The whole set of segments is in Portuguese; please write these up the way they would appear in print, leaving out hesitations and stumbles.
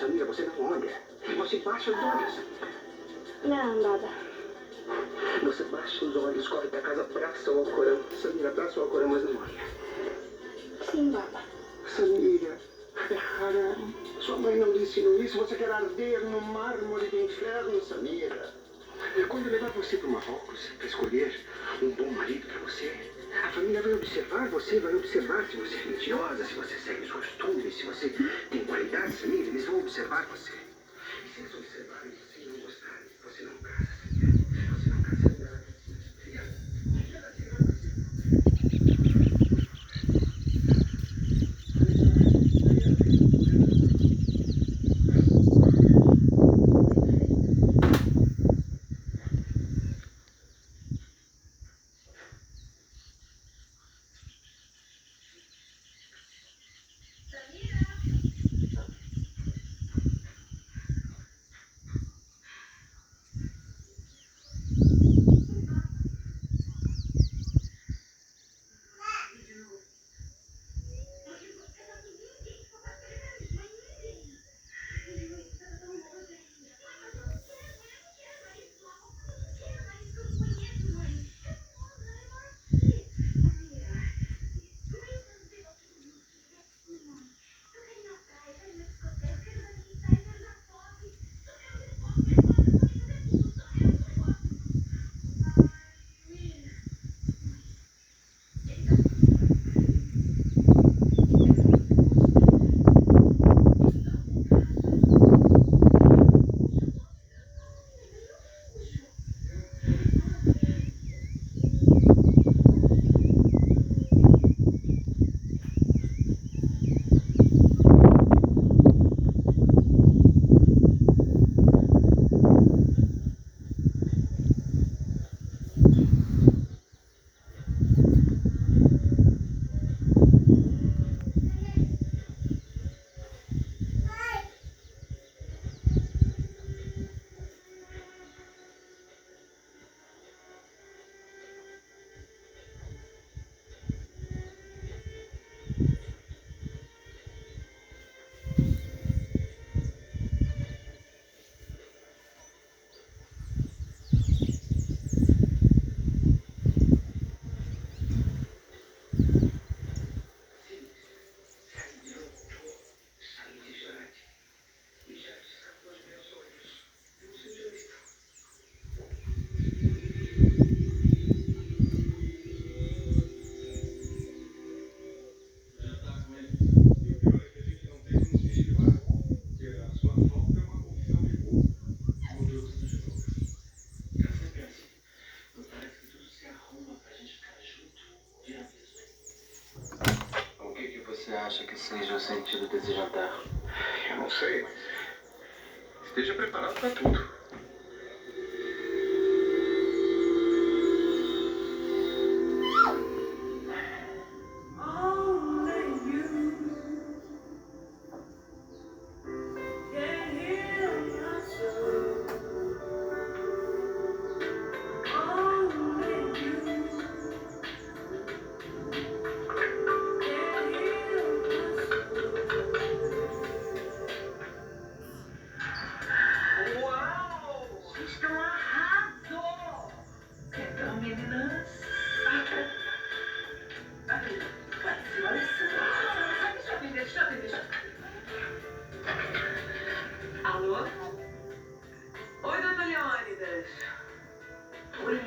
Samira, você não olha. Você baixa os olhos. Não, baba. Você baixa os olhos, corre pra casa, abraça o Alcorão. Samira, abraça o Alcorão, mas não olha. Sim, baba. Samira, é haram. Sua mãe não lhe ensinou isso. Você quer arder no mármore do inferno, Samira. Quando eu levar você para o Marrocos para escolher um bom marido para você, a família vai observar você, vai observar se você é religiosa, se você segue os costumes, se você tem qualidade, Samira. Eles vão observar você. E se eles observarem você e não gostarem, você não casa, Samira. Você não casa, Samira. Você acha que seja o sentido desse jantar? Eu não sei, mas esteja preparado para tudo. Alô? Oi, dona Leônidas. Oi.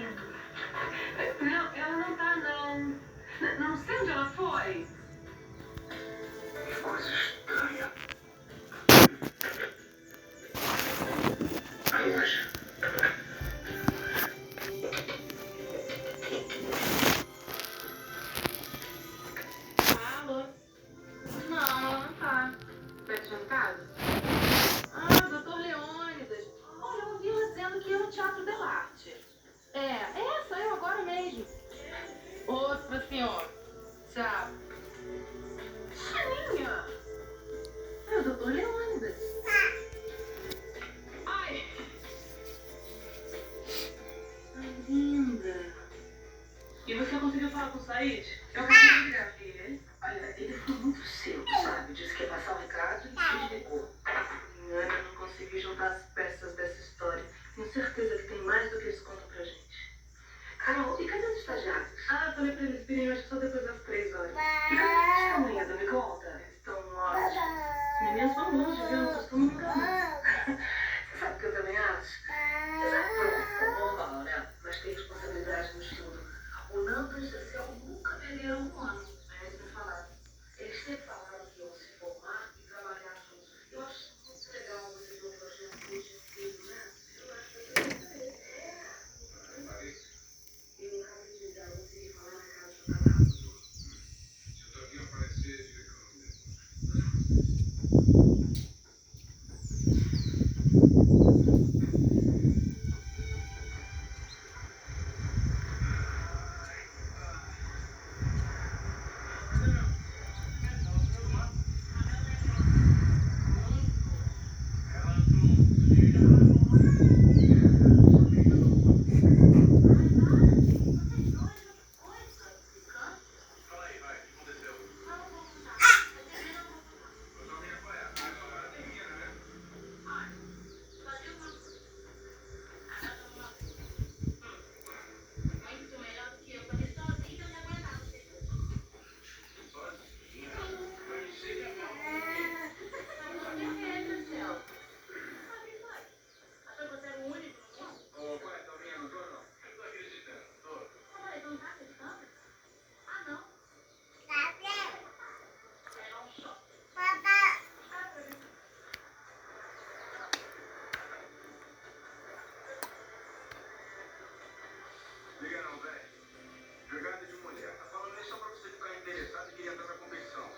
Não, ela não tá, não. Não sei onde ela foi. Que coisa estranha. Relaxa. Alô? Não, ela não tá. Vai te casa? Doutor Leônidas. Olha, eu ouvi ela dizendo que ia no Teatro Del Arte. Saiu agora mesmo. Outra senhora. Tchau. Chaninha. É o doutor Leônidas. Ai. Linda. E você conseguiu falar com o Said? Eu consegui ligar pra ele. Olha, ele ficou muito cedo, sabe? Disse que ia passar um recado e desligou. consegui juntar as peças dessa história. Tenho certeza que tem mais do que eles contam pra gente. Carol, e cadê os estagiários? Ah, eu falei pra eles virem hoje só depois das 3 horas. E cadê a testemunha, me conta? Eles estão ótimos. As meninas vão longe, viu? Não costumam me enganar. Você sabe o que eu também acho? Exato, é normal, né? Mas tem responsabilidade no estudo. O Nando e o Cecil nunca perderam um ano. Eles me falaram. Eles sempre falaram que iam se formar e trabalhar juntos. Eu acho muito legal você ver um projeto desde cedo, né? Eu acho que é isso aí. Eu acabei de dar você de falar na casa do canal. Se o Davi aparecer, diga que eu não me Fala aí, vai, o que aconteceu? Eu só vim apoiar. Agora termina, né? Mas chega Ô, pai, tá vendo? Não tô, não. Eu tô acreditando, tô. Liga não, velho. Jogada de mulher. Tá falando isso só pra você ficar interessado e querer entrar na competição.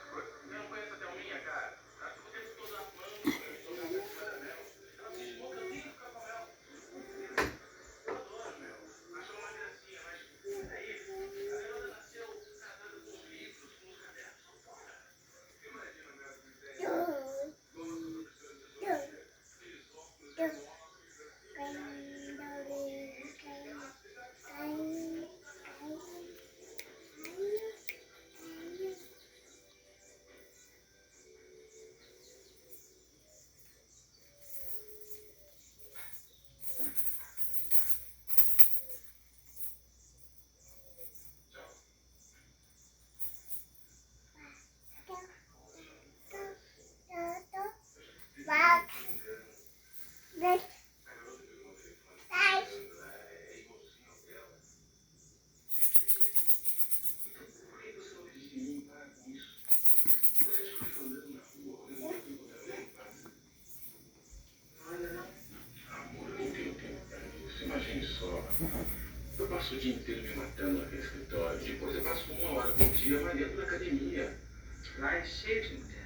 Não conhece a Thelminha, cara? Acho que você ficou da mão, jogar pra cima da Mel. Ela se esmoca, eu tenho que ficar com a Mel. Eu adoro a Mel. Acho ela uma gracinha, mas aí, a garota nasceu casada com os livros, com os cadernos. Só fora. Imagina a Mel de 10 anos. Como a sua professora de sociologia. Aqueles óculos enormes. Amor, eu não tenho tempo pra isso. Imagine só. Eu passo o dia inteiro me matando naquele escritório. Depois eu passo 1 hora por dia malhando na academia. Lá é cheio de mulher.